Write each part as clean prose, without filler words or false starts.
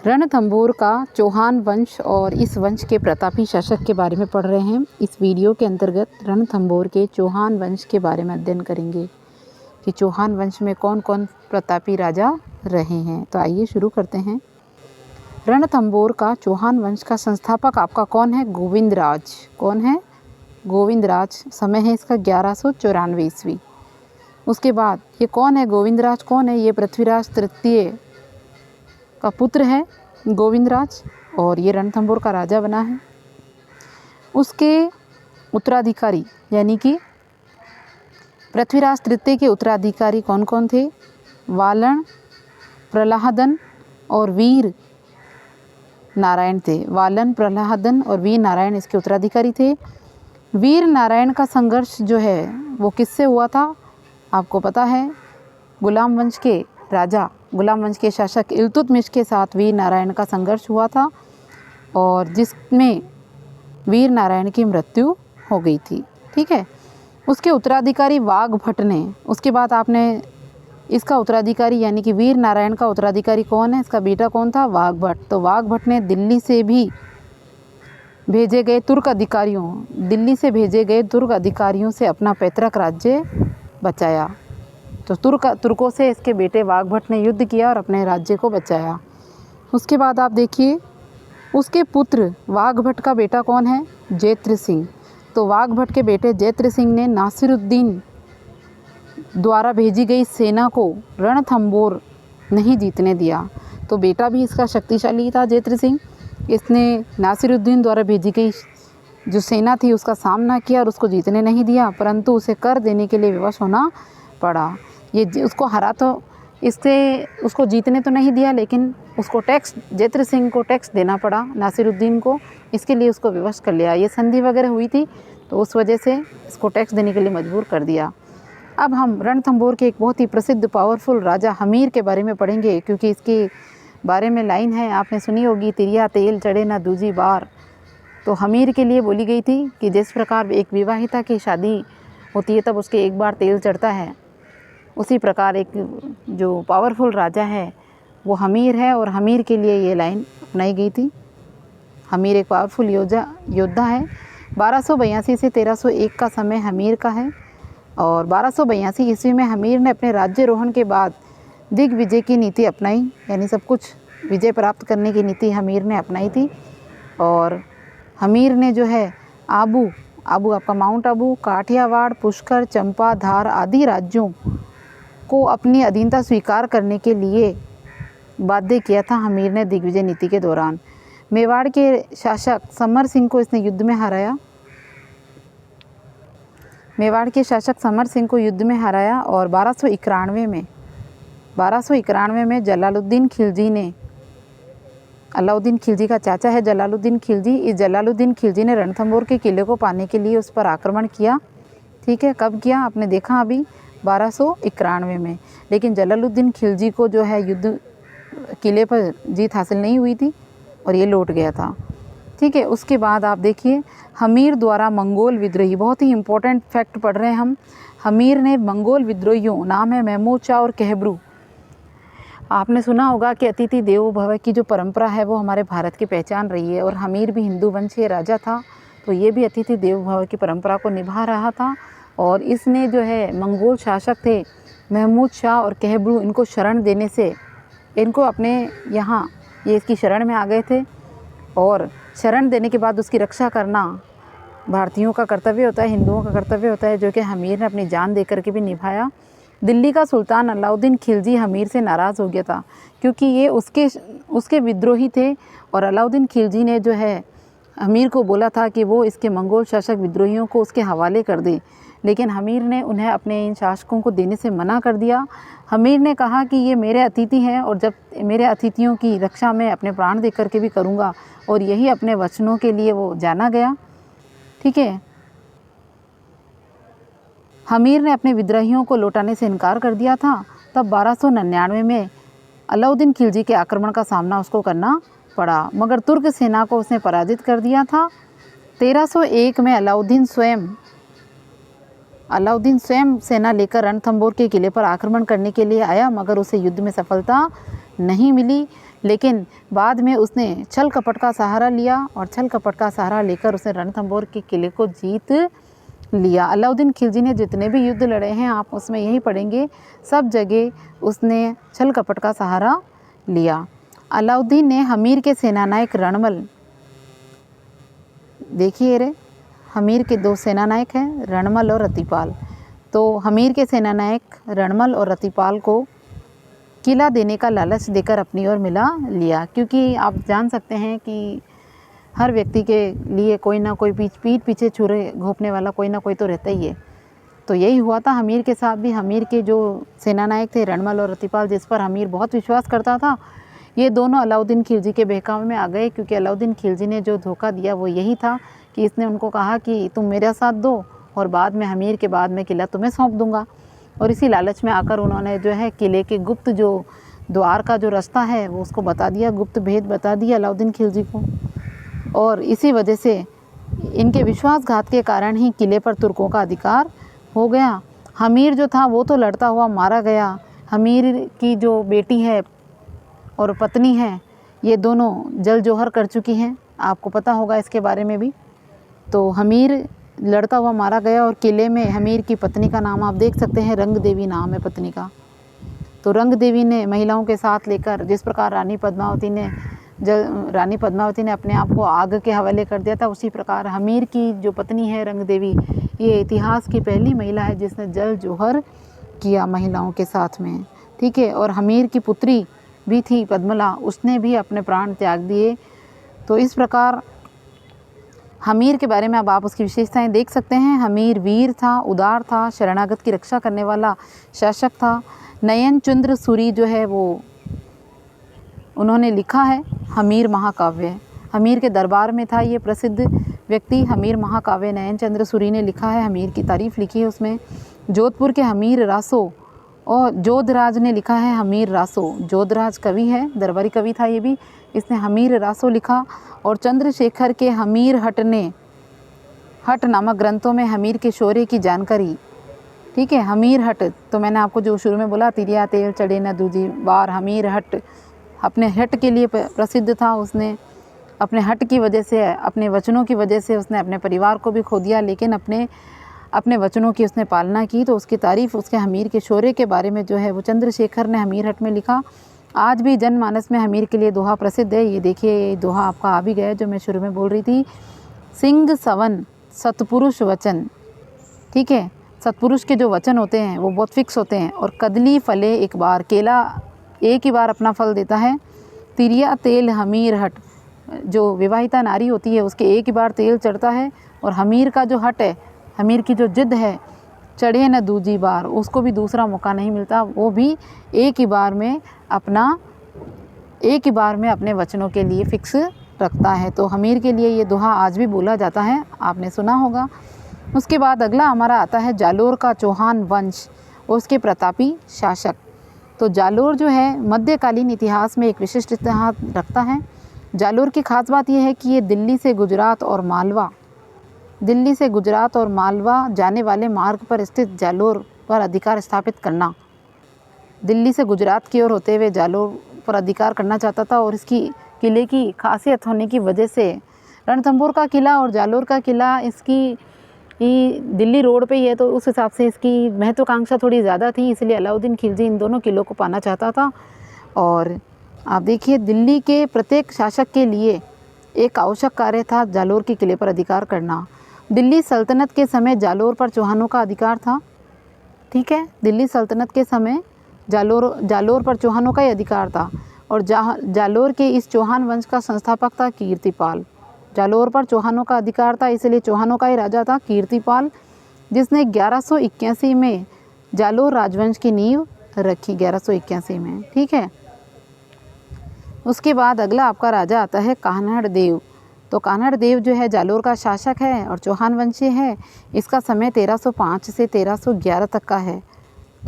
रणथंभौर का चौहान वंश और इस वंश के प्रतापी शासक के बारे में पढ़ रहे हैं। इस वीडियो के अंतर्गत रणथंभौर के चौहान वंश के बारे में अध्ययन करेंगे कि चौहान वंश में कौन कौन प्रतापी राजा रहे हैं। तो आइए शुरू करते हैं। रणथंभौर का चौहान वंश का संस्थापक आपका कौन है? गोविंदराज। कौन है? गोविंदराज। समय है इसका 1194 ईस्वी। उसके बाद ये कौन है? गोविंदराज कौन है? ये पृथ्वीराज तृतीय का पुत्र है गोविंदराज, और ये रणथंभौर का राजा बना है। उसके उत्तराधिकारी यानी कि पृथ्वीराज तृतीय के उत्तराधिकारी कौन कौन थे? वालन, प्रहलादन और वीर नारायण थे। वालन, प्रहलादन और वीर नारायण इसके उत्तराधिकारी थे। वीर नारायण का संघर्ष जो है वो किससे हुआ था? आपको पता है, गुलाम वंश के राजा, गुलाम वंश के शासक इल्तुतमिश के साथ वीर नारायण का संघर्ष हुआ था, और जिसमें वीर नारायण की मृत्यु हो गई थी। ठीक है। उसके उत्तराधिकारी वाघभट्ट ने, उसके बाद आपने इसका उत्तराधिकारी यानी कि वीर नारायण का उत्तराधिकारी कौन है? इसका बेटा कौन था? वाघभट्ट। तो वाघभट्ट ने दिल्ली से भेजे गए तुर्क अधिकारियों से अपना पैतृक राज्य बचाया। तो तुर्कों से इसके बेटे वाघभट्ट ने युद्ध किया और अपने राज्य को बचाया। उसके बाद आप देखिए, उसके पुत्र वाघभट्ट का बेटा कौन है? जैत्र सिंह। तो वाघभट्ट के बेटे जैत्र सिंह ने नासिरुद्दीन द्वारा भेजी गई सेना को रणथंभौर नहीं जीतने दिया। तो बेटा भी इसका शक्तिशाली था जैत्र सिंह। इसने नासिरुद्दीन द्वारा भेजी गई जो सेना थी उसका सामना किया और उसको जीतने नहीं दिया, परंतु उसे कर देने के लिए विवश होना पड़ा। ये उसको हरा तो उसको जीतने तो नहीं दिया, लेकिन उसको टैक्स, जैत्र सिंह को टैक्स देना पड़ा नासिरुद्दीन को, इसके लिए उसको विवश कर लिया। ये संधि वगैरह हुई थी तो उस वजह से इसको टैक्स देने के लिए मजबूर कर दिया। अब हम रणथंभौर के एक बहुत ही प्रसिद्ध पावरफुल राजा हमीर के बारे में पढ़ेंगे, क्योंकि इसके बारे में लाइन है, आपने सुनी होगी, तिरिया तेल चढ़े ना दूजी बार। तो हमीर के लिए बोली गई थी कि जिस प्रकार एक विवाहिता की शादी होती है तब उसके एक बार तेल चढ़ता है, उसी प्रकार एक जो पावरफुल राजा है वो हमीर है, और हमीर के लिए ये लाइन अपनाई गई थी। हमीर एक पावरफुल योद्धा है। 1282 से 1301 का समय हमीर का है, और 1282 ईस्वी में हमीर ने अपने राज्यारोहण के बाद दिग्विजय की नीति अपनाई, यानी सब कुछ विजय प्राप्त करने की नीति हमीर ने अपनाई थी। और हमीर ने जो है आबू आपका माउंट आबू, काठियावाड़, पुष्कर, चंपा, धार आदि राज्यों को अपनी अधीनता स्वीकार करने के लिए बाध्य किया था हमीर ने दिग्विजय नीति के दौरान। मेवाड़ के शासक समर सिंह को इसने युद्ध में हराया। मेवाड़ के शासक समर सिंह को युद्ध में हराया, और 1291 में जलालुद्दीन खिलजी ने, अलाउद्दीन खिलजी का चाचा है जलालुद्दीन खिलजी, इस जलालुद्दीन खिलजी ने रणथंभौर के किले को पाने के लिए उस पर आक्रमण किया। ठीक है, कब किया आपने देखा अभी? 1291 में। लेकिन जलालुद्दीन खिलजी को जो है युद्ध किले पर जीत हासिल नहीं हुई थी और ये लौट गया था। ठीक है। उसके बाद आप देखिए, हमीर द्वारा मंगोल विद्रोही, बहुत ही इंपॉर्टेंट फैक्ट पढ़ रहे हैं हम। हमीर ने मंगोल विद्रोहियों, नाम है महमूद शाह और कहबरू। आपने सुना होगा कि अतिथि देवो भव की जो परंपरा है वो हमारे भारत की पहचान रही है, और हमीर भी हिंदू वंशीय राजा था, तो ये भी अतिथि देवो भव की परंपरा को निभा रहा था। और इसने जो है मंगोल शासक थे महमूद शाह और कहबरू, इनको शरण देने से, इनको अपने यहाँ ये इसकी शरण में आ गए थे, और शरण देने के बाद उसकी रक्षा करना भारतीयों का कर्तव्य होता है, हिंदुओं का कर्तव्य होता है, जो कि हमीर ने अपनी जान दे करके भी निभाया। दिल्ली का सुल्तान अलाउद्दीन खिलजी हमीर से नाराज़ हो गया था, क्योंकि ये उसके विद्रोही थे, और अलाउद्दीन खिलजी ने जो है हमीर को बोला था कि वो इसके मंगोल शासक विद्रोहियों को उसके हवाले कर दे, लेकिन हमीर ने उन्हें अपने इन शासकों को देने से मना कर दिया। हमीर ने कहा कि ये मेरे अतिथि हैं, और जब मेरे अतिथियों की रक्षा मैं अपने प्राण दे करके भी करूँगा, और यही अपने वचनों के लिए वो जाना गया। ठीक है। हमीर ने अपने विद्रोहियों को लौटाने से इनकार कर दिया था। तब 1299 में अलाउद्दीन खिलजी के आक्रमण का सामना उसको करना पड़ा, मगर तुर्क सेना को उसने पराजित कर दिया था। 1301 में अलाउद्दीन स्वयं अलाउद्दीन स्वयं सेना लेकर रणथंभौर के किले पर आक्रमण करने के लिए आया, मगर उसे युद्ध में सफलता नहीं मिली। लेकिन बाद में उसने छल कपट का सहारा लिया और छल कपट का सहारा लेकर उसने रणथंभौर के किले को जीत लिया। अलाउद्दीन खिलजी ने जितने भी युद्ध लड़े हैं आप उसमें यही पढ़ेंगे, सब जगह उसने छल कपट का सहारा लिया। अलाउद्दीन ने हमीर के सेनानायक रणमल, देखिए रे, हमीर के दो सेनानायक हैं रणमल और रतिपाल। तो हमीर के सेनानायक रणमल और रतिपाल को किला देने का लालच देकर अपनी ओर मिला लिया, क्योंकि आप जान सकते हैं कि हर व्यक्ति के लिए कोई ना कोई पीठ पीछे छुरे घोंपने वाला कोई ना कोई तो रहता ही है। तो यही हुआ था हमीर के साथ भी। हमीर के जो सेनानायक थे रणमल और रतिपाल, जिस पर हमीर बहुत विश्वास करता था, ये दोनों अलाउद्दीन खिलजी के बहकावे में आ गए, क्योंकि अलाउद्दीन खिलजी ने जो धोखा दिया वो यही था कि इसने उनको कहा कि तुम मेरा साथ दो और बाद में हमीर के बाद में किला तुम्हें सौंप दूंगा। और इसी लालच में आकर उन्होंने जो है किले के गुप्त जो द्वार का जो रास्ता है वो उसको बता दिया, गुप्त भेद बता दिया अलाउद्दीन खिलजी को। और इसी वजह से इनके विश्वासघात के कारण ही किले पर तुर्कों का अधिकार हो गया। हमीर जो था वो तो लड़ता हुआ मारा गया। हमीर की जो बेटी है और पत्नी है, ये दोनों जल जौहर कर चुकी हैं, आपको पता होगा इसके बारे में भी। तो हमीर लड़ता हुआ मारा गया और किले में हमीर की पत्नी का नाम आप देख सकते हैं, रंग देवी नाम है पत्नी का। तो रंग देवी ने महिलाओं के साथ लेकर, जिस प्रकार रानी पद्मावती ने अपने आप को आग के हवाले कर दिया था, उसी प्रकार हमीर की जो पत्नी है रंग देवी, ये इतिहास की पहली महिला है जिसने जल जौहर किया महिलाओं के साथ में, ठीक है। और हमीर की पुत्री भी थी पद्मला, उसने भी अपने प्राण त्याग दिए। तो इस प्रकार हमीर के बारे में अब आप उसकी विशेषताएं देख सकते हैं। हमीर वीर था, उदार था, शरणागत की रक्षा करने वाला शासक था। नयन चंद्र सूरी जो है वो उन्होंने लिखा है हमीर महाकाव्य, हमीर के दरबार में था ये प्रसिद्ध व्यक्ति। हमीर महाकाव्य नयन चंद्र सूरी ने लिखा है, हमीर की तारीफ लिखी है उसमें। जोधपुर के हमीर रासो और जोधराज ने लिखा है हमीर रासो। जोधराज कवि है, दरबारी कवि था ये भी, इसने हमीर रासो लिखा। और चंद्रशेखर के हमीर हट नामक ग्रंथों में हमीर के शौर्य की जानकारी, ठीक है। हमीर हट, तो मैंने आपको जो शुरू में बोला, तिरिया तेल चढ़े न दूजी बार। हमीर हट अपने हट के लिए प्रसिद्ध था। उसने अपने हट की वजह से, अपने वचनों की वजह से उसने अपने परिवार को भी खो दिया, लेकिन अपने वचनों की उसने पालना की। तो उसकी तारीफ़, उसके हमीर के शौर्य के बारे में जो है वो चंद्रशेखर ने हमीर हट में लिखा। आज भी जनमानस में हमीर के लिए दोहा प्रसिद्ध है। ये देखिए, ये दोहा आपका आ भी गया जो मैं शुरू में बोल रही थी। सिंह सवन सतपुरुष वचन, ठीक है। सतपुरुष के जो वचन होते हैं वो बहुत फिक्स होते हैं। और कदली फले एक बार, केला एक ही बार अपना फल देता है। तिरिया तेल हमीर हट, जो विवाहिता नारी होती है उसके एक ही बार तेल चढ़ता है। और हमीर का जो हट है, हमीर की जो जिद है, चढ़े न दूजी बार, उसको भी दूसरा मौका नहीं मिलता, वो भी एक ही बार में अपने वचनों के लिए फिक्स रखता है। तो हमीर के लिए ये दोहा आज भी बोला जाता है, आपने सुना होगा। उसके बाद अगला हमारा आता है जालोर का चौहान वंश और उसके प्रतापी शासक। तो जालोर जो है मध्यकालीन इतिहास में एक विशिष्ट इतिहास रखता है। जालोर की खास बात यह है कि ये दिल्ली से गुजरात और मालवा जाने वाले मार्ग पर स्थित जालोर पर अधिकार स्थापित करना, दिल्ली से गुजरात की ओर होते हुए जालोर पर अधिकार करना चाहता था। और इसकी किले की खासियत होने की वजह से रणथंभौर का किला और जालोर का किला इसकी दिल्ली रोड पे ही है, तो उस हिसाब से इसकी महत्वाकांक्षा थोड़ी ज़्यादा थी, इसलिए अलाउद्दीन खिलजी इन दोनों किलों को पाना चाहता था। और आप देखिए, दिल्ली के प्रत्येक शासक के लिए एक आवश्यक कार्य था जालोर के किले पर अधिकार करना। दिल्ली सल्तनत के समय जालोर पर चौहानों का अधिकार था, ठीक है। दिल्ली सल्तनत के समय जालोर पर चौहानों का ही अधिकार था। और जालोर के इस चौहान वंश का संस्थापक था कीर्तिपाल। जालोर पर चौहानों का अधिकार था, इसलिए चौहानों का ही राजा था कीर्तिपाल, जिसने 1181 में जालोर राजवंश की नींव रखी, 1181 में, ठीक है। उसके बाद अगला आपका राजा आता है कान्हड़ देव। तो कान्हड़ देव जो है जालोर का शासक है और चौहान वंशीय है। इसका समय 1305 से 1311 तक का है,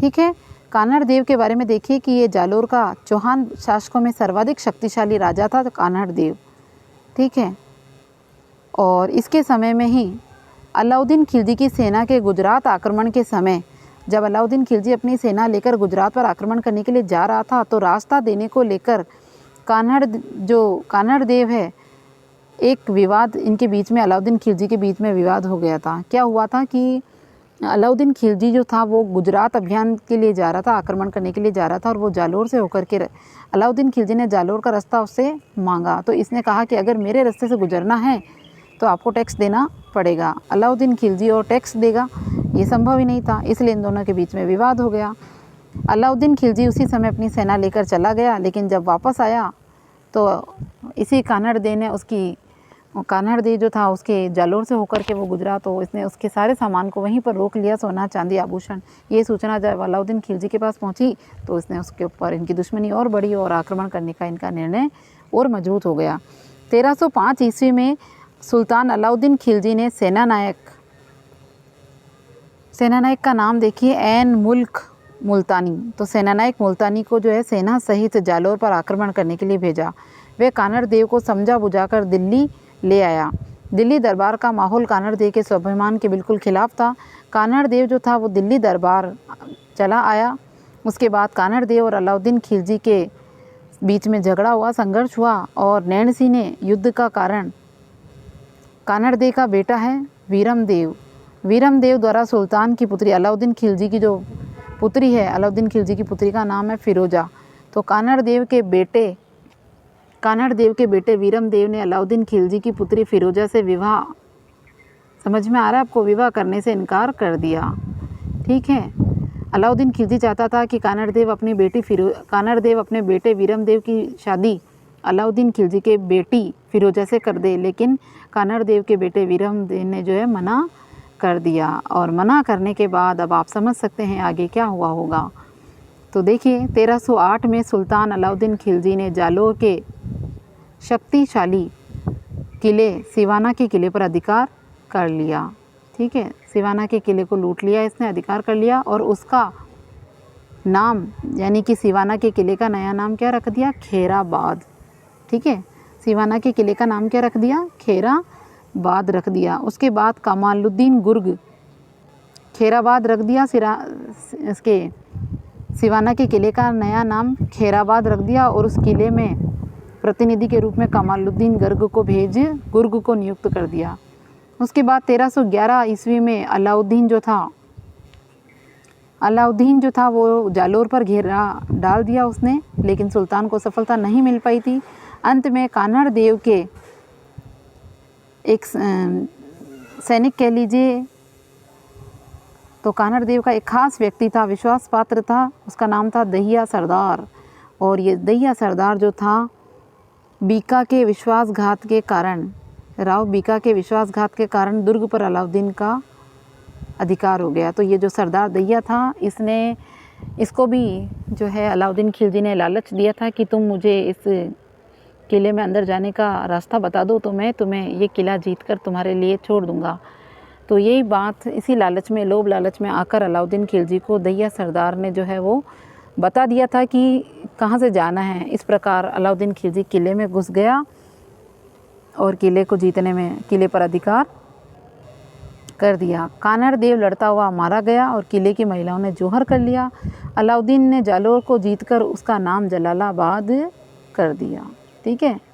ठीक है। कान्हड़ देव के बारे में देखिए कि ये जालोर का चौहान शासकों में सर्वाधिक शक्तिशाली राजा था, तो कान्हड़ देव, ठीक है। और इसके समय में ही अलाउद्दीन खिलजी की सेना के गुजरात आक्रमण के समय, जब अलाउद्दीन खिलजी अपनी सेना लेकर गुजरात पर आक्रमण करने के लिए जा रहा था, तो रास्ता देने को लेकर कान्हड़ देव है, एक विवाद इनके बीच में, अलाउद्दीन खिलजी के बीच में विवाद हो गया था। क्या हुआ था कि अलाउद्दीन खिलजी जो था वो गुजरात अभियान के लिए जा रहा था, आक्रमण करने के लिए जा रहा था, और वो जालोर से होकर के, अलाउद्दीन खिलजी ने जालोर का रास्ता उससे मांगा। तो इसने कहा कि अगर मेरे रास्ते से गुजरना है तो आपको टैक्स देना पड़ेगा। अलाउद्दीन खिलजी और टैक्स देगा, ये संभव ही नहीं था, इसलिए इन दोनों के बीच में विवाद हो गया। अलाउद्दीन खिलजी उसी समय अपनी सेना लेकर चला गया, लेकिन जब वापस आया तो इसी कान्हड़ देव जो था उसके जालोर से होकर के वो गुजरा, तो इसने उसके सारे सामान को वहीं पर रोक लिया, सोना चांदी आभूषण। ये सूचना जब अलाउद्दीन खिलजी के पास पहुंची तो इसने उसके ऊपर इनकी दुश्मनी और बढ़ी और आक्रमण करने का इनका निर्णय और मजबूत हो गया। 1305 ईस्वी में सुल्तान अलाउद्दीन खिलजी ने सेनानायक का नाम देखिए, ऐन मुल्क मुल्तानी। तो सेनानायक मुल्तानी को जो है सेना सहित जालोर पर आक्रमण करने के लिए भेजा। वे कान्हड़ देव को समझा बुझाकर दिल्ली ले आया। दिल्ली दरबार का माहौल कान्हड़ देव के स्वाभिमान के बिल्कुल खिलाफ था। कान्हड़ देव जो था वो दिल्ली दरबार चला आया। उसके बाद कान्हड़ देव और अलाउद्दीन खिलजी के बीच में झगड़ा हुआ, संघर्ष हुआ, और नैन सिंह ने युद्ध का कारण, कान्हड़ देव का बेटा है वीरम देव द्वारा सुल्तान की पुत्री अलाउद्दीन खिलजी की जो पुत्री है, अलाउद्दीन खिलजी की पुत्री का नाम है फिरोजा। तो कान्हड़ देव के बेटे वीरम देव ने अलाउद्दीन खिलजी की पुत्री फिरोजा से विवाह, समझ में आ रहा है आपको, विवाह करने से इनकार कर दिया। ठीक है, अलाउद्दीन खिलजी चाहता था कि कान्हड़ देव अपने बेटे वीरम देव की शादी अलाउद्दीन खिलजी के बेटी फिरोजा से कर दे, लेकिन कान्हड़ देव के बेटे वीरम देव ने जो है मना कर दिया। और मना करने के बाद अब आप समझ सकते हैं आगे क्या हुआ होगा। तो देखिए 1308 में सुल्तान अलाउद्दीन खिलजी ने जालोर के शक्तिशाली किले सिवाना के किले पर अधिकार कर लिया। ठीक है, सिवाना के किले को लूट लिया इसने, अधिकार कर लिया, और उसका नाम यानी कि सिवाना के किले का नया नाम क्या रख दिया, खेराबाद। ठीक है, सिवाना के किले का नाम क्या रख दिया, खेराबाद रख दिया। उसके बाद कमालुद्दीन गुर्ग, खेराबाद रख दिया, इसके सिवाना के किले का नया नाम खेराबाद रख दिया, और उस किले में प्रतिनिधि के रूप में कमालुद्दीन गुर्ग को नियुक्त कर दिया। उसके बाद 1311 ईस्वी में अलाउद्दीन जो था वो जालोर पर घेरा डाल दिया उसने, लेकिन सुल्तान को सफलता नहीं मिल पाई थी। अंत में कान्हड़ देव के एक सैनिक कह लीजिए, तो कान्हड़ देव का एक खास व्यक्ति था, विश्वास पात्र था, उसका नाम था दहिया सरदार। और ये दहिया सरदार जो था राव बीका के विश्वासघात के कारण दुर्ग पर अलाउद्दीन का अधिकार हो गया। तो ये जो सरदार दहिया था, इसको भी जो है अलाउद्दीन खिलजी ने लालच दिया था कि तुम मुझे इस किले में अंदर जाने का रास्ता बता दो तो मैं तुम्हें ये किला जीतकर तुम्हारे लिए छोड़ दूंगा। तो यही बात, इसी लालच में, लोभ लालच में आकर अलाउद्दीन खिलजी को दहिया सरदार ने जो है वो बता दिया था कि कहाँ से जाना है। इस प्रकार अलाउद्दीन खिलजी किले में घुस गया और किले को जीतने में, किले पर अधिकार कर दिया। कान्हड़ देव लड़ता हुआ मारा गया और किले की महिलाओं ने जौहर कर लिया। अलाउद्दीन ने जालोर को जीतकर उसका नाम जलालाबाद कर दिया। ठीक है।